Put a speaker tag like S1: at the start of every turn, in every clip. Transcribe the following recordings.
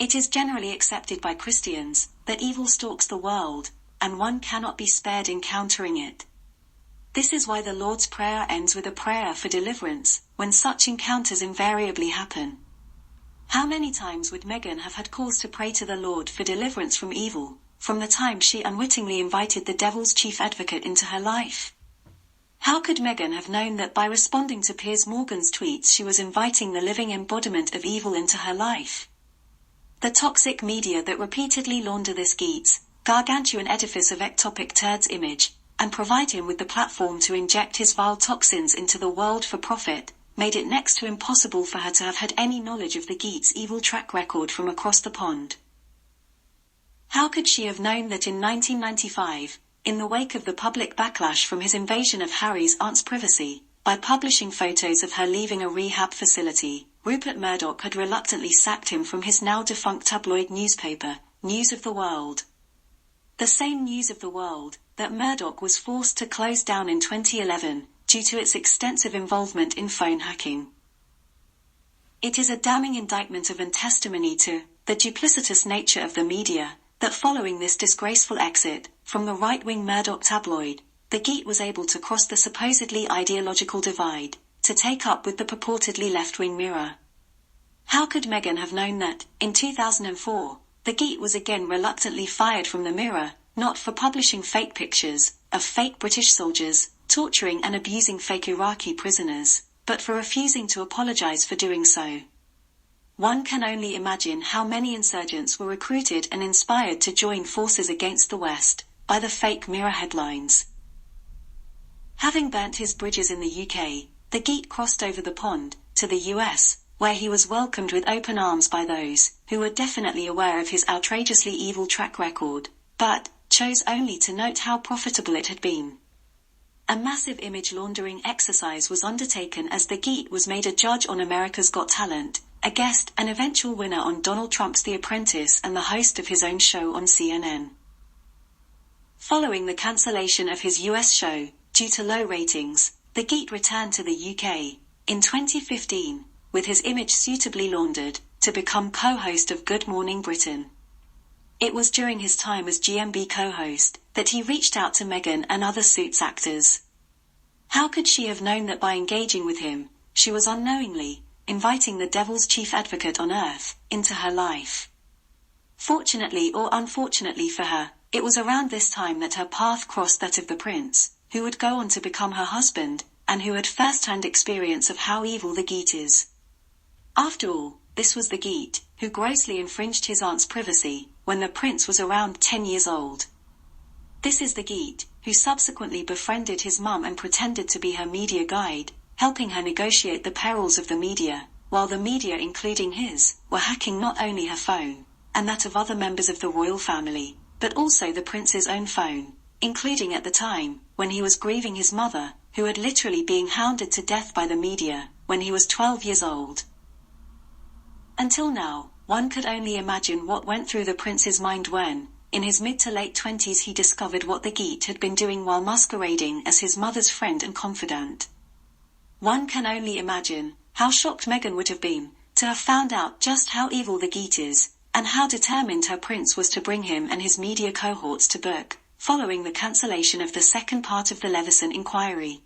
S1: It is generally accepted by Christians that evil stalks the world, and one cannot be spared encountering it. This is why the Lord's Prayer ends with a prayer for deliverance, when such encounters invariably happen. How many times would Meghan have had cause to pray to the Lord for deliverance from evil, from the time she unwittingly invited the devil's chief advocate into her life? How could Meghan have known that by responding to Piers Morgan's tweets she was inviting the living embodiment of evil into her life? The toxic media that repeatedly launder this geet's gargantuan edifice of ectopic turds image, and provide him with the platform to inject his vile toxins into the world for profit, made it next to impossible for her to have had any knowledge of the geet's evil track record from across the pond. How could she have known that in 1995, in the wake of the public backlash from his invasion of Harry's aunt's privacy, by publishing photos of her leaving a rehab facility, Rupert Murdoch had reluctantly sacked him from his now-defunct tabloid newspaper, News of the World? The same News of the World that Murdoch was forced to close down in 2011 due to its extensive involvement in phone hacking. It is a damning indictment of and testimony to the duplicitous nature of the media that following this disgraceful exit from the right-wing Murdoch tabloid, the geet was able to cross the supposedly ideological divide to take up with the purportedly left-wing Mirror. How could Meghan have known that, in 2004, the geet was again reluctantly fired from the Mirror, not for publishing fake pictures of fake British soldiers torturing and abusing fake Iraqi prisoners, but for refusing to apologize for doing so? One can only imagine how many insurgents were recruited and inspired to join forces against the West by the fake Mirror headlines. Having burnt his bridges in the UK, the geet crossed over the pond to the US, where he was welcomed with open arms by those who were definitely aware of his outrageously evil track record, but chose only to note how profitable it had been. A massive image laundering exercise was undertaken as the geet was made a judge on America's Got Talent, a guest and eventual winner on Donald Trump's The Apprentice, and the host of his own show on CNN. Following the cancellation of his US show, due to low ratings, the geet returned to the UK, in 2015, with his image suitably laundered, to become co-host of Good Morning Britain. It was during his time as GMB co-host that he reached out to Meghan and other Suits actors. How could she have known that by engaging with him, she was unknowingly inviting the devil's chief advocate on earth into her life? Fortunately or unfortunately for her, it was around this time that her path crossed that of the prince, who would go on to become her husband, and who had first-hand experience of how evil the geet is. After all, this was the geet who grossly infringed his aunt's privacy when the prince was around 10 years old. This is the geet who subsequently befriended his mum and pretended to be her media guide, helping her negotiate the perils of the media, while the media, including his, were hacking not only her phone, and that of other members of the royal family, but also the prince's own phone, including at the time when he was grieving his mother, who had literally been hounded to death by the media when he was 12 years old. Until now, one could only imagine what went through the prince's mind when, in his mid to late 20s, he discovered what the geet had been doing while masquerading as his mother's friend and confidant. One can only imagine how shocked Meghan would have been to have found out just how evil the geet is, and how determined her prince was to bring him and his media cohorts to book, following the cancellation of the second part of the Leveson inquiry.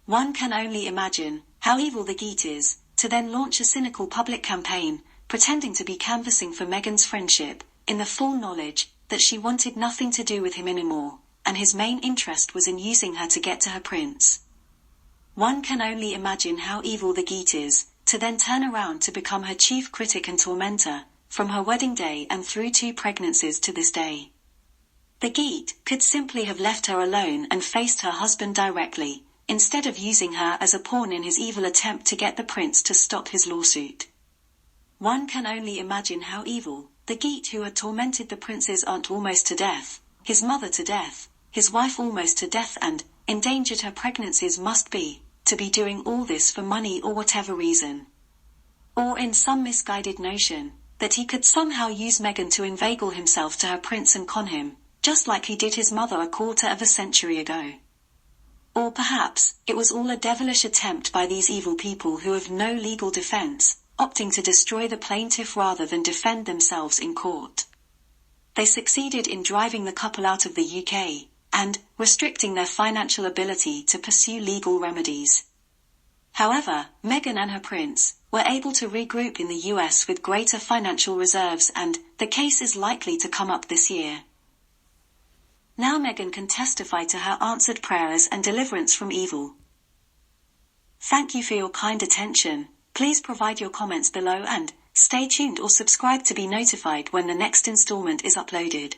S1: One can only imagine how evil the geet is, to then launch a cynical public campaign, pretending to be canvassing for Meghan's friendship, in the full knowledge that she wanted nothing to do with him anymore, and his main interest was in using her to get to her prince. One can only imagine how evil the geet is, to then turn around to become her chief critic and tormentor, from her wedding day and through 2 pregnancies to this day. The geet could simply have left her alone and faced her husband directly, instead of using her as a pawn in his evil attempt to get the prince to stop his lawsuit. One can only imagine how evil the geet who had tormented the prince's aunt almost to death, his mother to death, his wife almost to death, and endangered her pregnancies must be, to be doing all this for money or whatever reason. Or in some misguided notion that he could somehow use Meghan to inveigle himself to her prince and con him, just like he did his mother a quarter of a century ago. Or perhaps it was all a devilish attempt by these evil people who have no legal defense, opting to destroy the plaintiff rather than defend themselves in court. They succeeded in driving the couple out of the UK, and restricting their financial ability to pursue legal remedies. However, Meghan and her prince were able to regroup in the US with greater financial reserves, and the case is likely to come up this year. Now Meghan can testify to her answered prayers and deliverance from evil. Thank you for your kind attention. Please provide your comments below and stay tuned or subscribe to be notified when the next installment is uploaded.